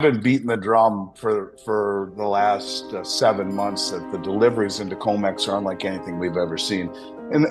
Been beating the drum for the last 7 months that the deliveries into COMEX are unlike anything we've ever seen. In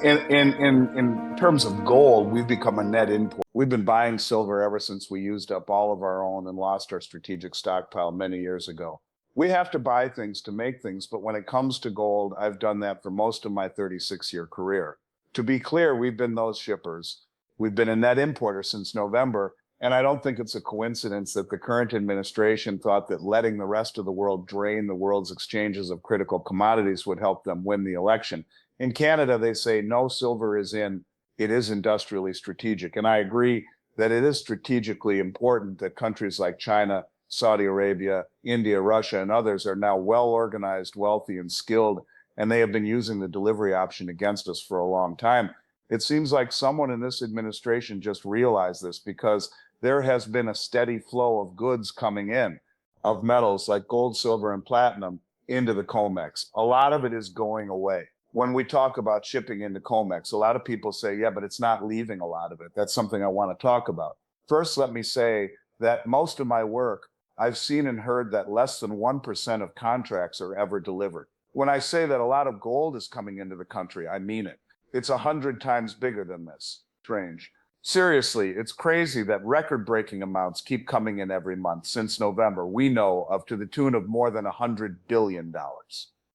terms of gold, we've become a net import. We've been buying silver ever since we used up all of our own and lost our strategic stockpile many years ago. We have to buy things to make things, but when it comes to gold, I've done that for most of my 36-year career. To be clear, we've been those shippers. We've been a net importer since November. And I don't think it's a coincidence that the current administration thought that letting the rest of the world drain the world's exchanges of critical commodities would help them win the election. In Canada, they say no silver is in, it is industrially strategic. And I agree that it is strategically important that countries like China, Saudi Arabia, India, Russia, and others are now well organized, wealthy, and skilled, and they have been using the delivery option against us for a long time. It seems like someone in this administration just realized this because there has been a steady flow of goods coming in, of metals like gold, silver, and platinum into the COMEX. A lot of it is going away. When we talk about shipping into COMEX, a lot of people say, yeah, but it's not leaving a lot of it. That's something I want to talk about. First, let me say that most of my work, I've seen and heard that less than 1% of contracts are ever delivered. When I say that a lot of gold is coming into the country, I mean it. It's 100 times bigger than this. Strange. Seriously, it's crazy that record-breaking amounts keep coming in every month since November. We know of to the tune of more than $100 billion.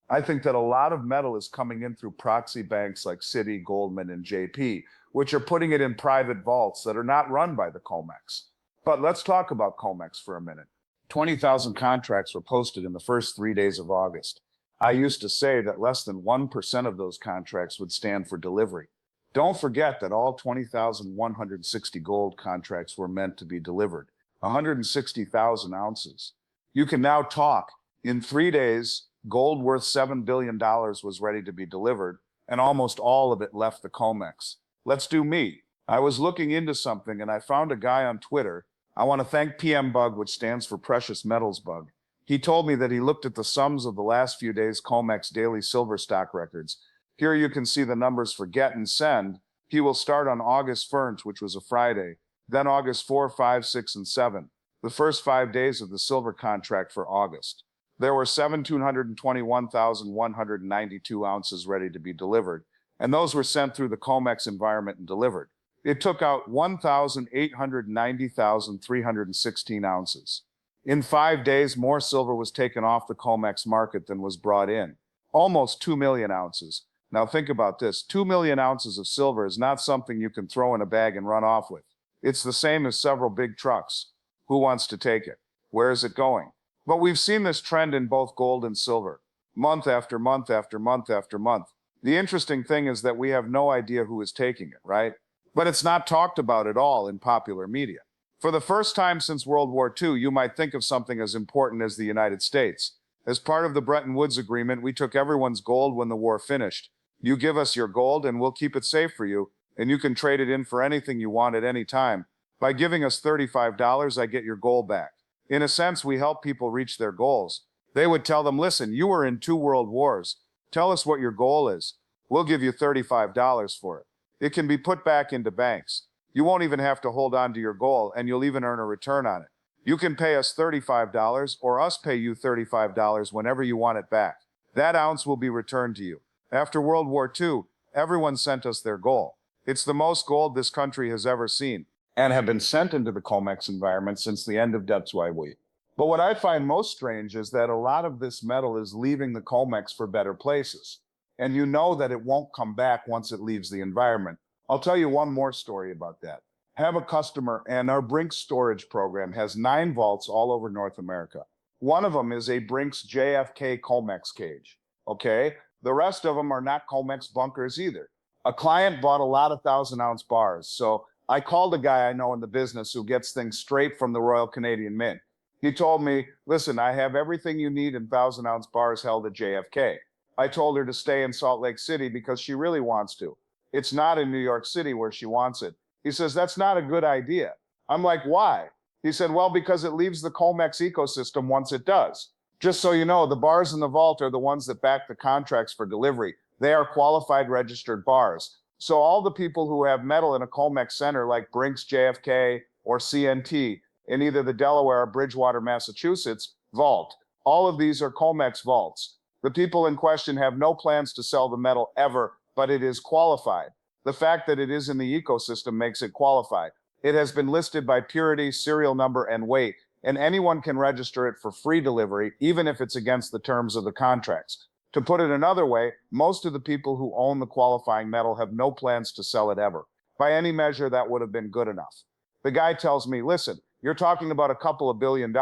I think that a lot of metal is coming in through proxy banks like Citi, Goldman, and JP, which are putting it in private vaults that are not run by the COMEX. But let's talk about COMEX for a minute. 20,000 contracts were posted in the first 3 days of August. I used to say that less than 1% of those contracts would stand for delivery. Don't forget that all 20,160 gold contracts were meant to be delivered, 160,000 ounces. You can now talk. In 3 days, gold worth $7 billion was ready to be delivered, and almost all of it left the COMEX. Let's do me. I was looking into something, and I found a guy on Twitter. I want to thank PM Bug, which stands for Precious Metals Bug. He told me that he looked at the sums of the last few days' COMEX daily silver stock records. Here you can see the numbers for get and send. He will start on August 1st, which was a Friday, then August 4, 5, 6, and 7, the first 5 days of the silver contract for August. There were 721,192 ounces ready to be delivered, and those were sent through the COMEX environment and delivered. It took out 1,890,316 ounces. In 5 days, more silver was taken off the COMEX market than was brought in, almost 2 million ounces. Now think about this. 2 million ounces of silver is not something you can throw in a bag and run off with. It's the same as several big trucks. Who wants to take it? Where is it going? But we've seen this trend in both gold and silver, month after month after month after month. The interesting thing is that we have no idea who is taking it, right? But it's not talked about at all in popular media. For the first time since World War II, you might think of something as important as the United States. As part of the Bretton Woods Agreement, we took everyone's gold when the war finished. You give us your gold and we'll keep it safe for you, and you can trade it in for anything you want at any time. By giving us $35, I get your gold back. In a sense, we help people reach their goals. They would tell them, listen, you were in 2 world wars. Tell us what your goal is. We'll give you $35 for it. It can be put back into banks. You won't even have to hold on to your goal, and you'll even earn a return on it. You can pay us $35 or us pay you $35 whenever you want it back. That ounce will be returned to you. After World War II, everyone sent us their gold. It's the most gold this country has ever seen, and have been sent into the COMEX environment since the end of WYW. But what I find most strange is that a lot of this metal is leaving the COMEX for better places. And you know that it won't come back once it leaves the environment. I'll tell you one more story about that. I have a customer, and our Brinks storage program has 9 vaults all over North America. One of them is a Brinks JFK COMEX cage, okay? The rest of them are not COMEX bunkers either. A client bought a lot of 1,000-ounce bars, so I called a guy I know in the business who gets things straight from the Royal Canadian Mint. He told me, listen, I have everything you need in 1,000-ounce bars held at JFK. I told her to stay in Salt Lake City because she really wants to. It's not in New York City where she wants it. He says, that's not a good idea. I'm like, why? He said, well, because it leaves the COMEX ecosystem once it does. Just so you know, the bars in the vault are the ones that back the contracts for delivery. They are qualified registered bars. So all the people who have metal in a COMEX center like Brinks, JFK, or CNT, in either the Delaware or Bridgewater, Massachusetts vault. All of these are COMEX vaults. The people in question have no plans to sell the metal ever, but it is qualified. The fact that it is in the ecosystem makes it qualified. It has been listed by purity, serial number, and weight, and anyone can register it for free delivery, even if it's against the terms of the contracts. To put it another way, most of the people who own the qualifying metal have no plans to sell it ever. By any measure, that would have been good enough. The guy tells me, listen, you're talking about a couple of $1 billion.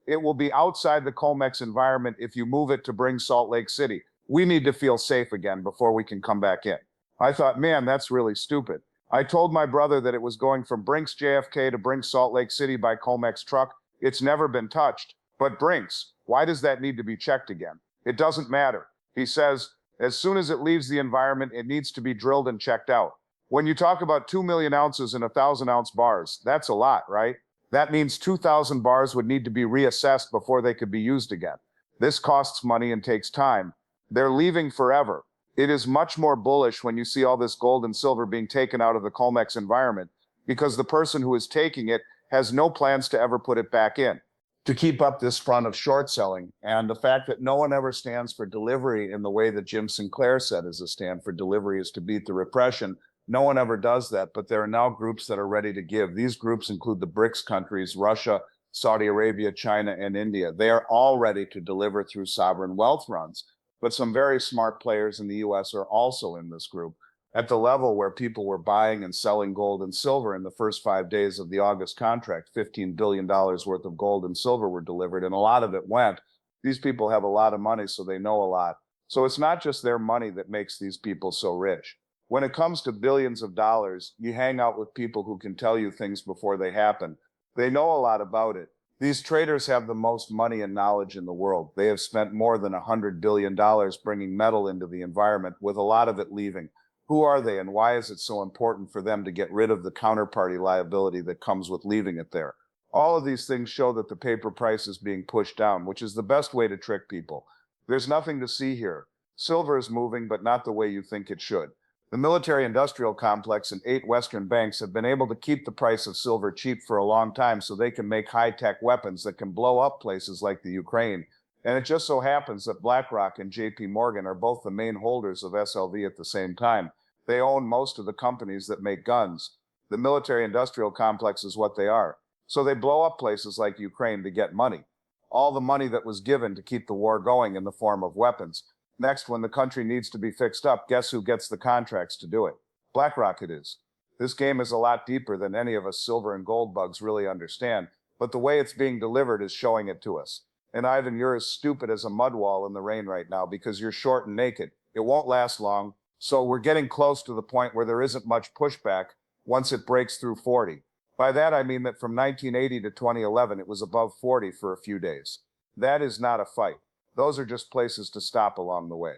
It will be outside the COMEX environment if you move it to bring Salt Lake City. We need to feel safe again before we can come back in. I thought, man, that's really stupid. I told my brother that it was going from Brinks JFK to Brinks Salt Lake City by COMEX truck. It's never been touched. But Brinks, why does that need to be checked again? It doesn't matter. He says, as soon as it leaves the environment, it needs to be drilled and checked out. When you talk about 2 million ounces in 1,000-ounce bars, that's a lot, right? That means 2,000 bars would need to be reassessed before they could be used again. This costs money and takes time. They're leaving forever. It is much more bullish when you see all this gold and silver being taken out of the COMEX environment because the person who is taking it has no plans to ever put it back in. To keep up this front of short selling, and the fact that no one ever stands for delivery in the way that Jim Sinclair said is a stand for delivery is to beat the repression. No one ever does that, but there are now groups that are ready to give. These groups include the BRICS countries, Russia, Saudi Arabia, China, and India. They are all ready to deliver through sovereign wealth runs, but some very smart players in the US are also in this group. At the level where people were buying and selling gold and silver in the first 5 days of the August contract, $15 billion worth of gold and silver were delivered, and a lot of it went. These people have a lot of money, so they know a lot. So it's not just their money that makes these people so rich. When it comes to billions of dollars, you hang out with people who can tell you things before they happen. They know a lot about it. These traders have the most money and knowledge in the world. They have spent more than $100 billion bringing metal into the environment, with a lot of it leaving. Who are they, and why is it so important for them to get rid of the counterparty liability that comes with leaving it there? All of these things show that the paper price is being pushed down, which is the best way to trick people. There's nothing to see here. Silver is moving, but not the way you think it should. The military-industrial complex and 8 Western banks have been able to keep the price of silver cheap for a long time so they can make high-tech weapons that can blow up places like the Ukraine. And it just so happens that BlackRock and JP Morgan are both the main holders of SLV at the same time. They own most of the companies that make guns. The military-industrial complex is what they are. So they blow up places like Ukraine to get money. All the money that was given to keep the war going in the form of weapons. Next, when the country needs to be fixed up, guess who gets the contracts to do it? BlackRock it is. This game is a lot deeper than any of us silver and gold bugs really understand, but the way it's being delivered is showing it to us. And Ivan, you're as stupid as a mud wall in the rain right now because you're short and naked. It won't last long. So we're getting close to the point where there isn't much pushback once it breaks through 40. By that, I mean that from 1980 to 2011, it was above 40 for a few days. That is not a fight. Those are just places to stop along the way.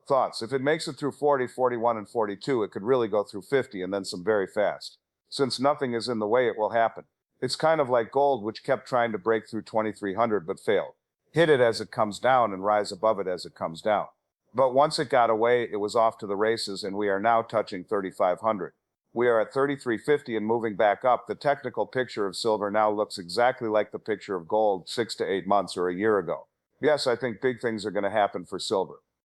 Thoughts? If it makes it through 40, 41, and 42, it could really go through 50 and then some very fast. Since nothing is in the way, it will happen. It's kind of like gold, which kept trying to break through 2,300 but failed. Hit it as it comes down and rise above it as it comes down. But once it got away, it was off to the races, and we are now touching 3,500. We are at 3,350 and moving back up. The technical picture of silver now looks exactly like the picture of gold 6 to 8 months or a year ago. Yes, I think big things are going to happen for silver.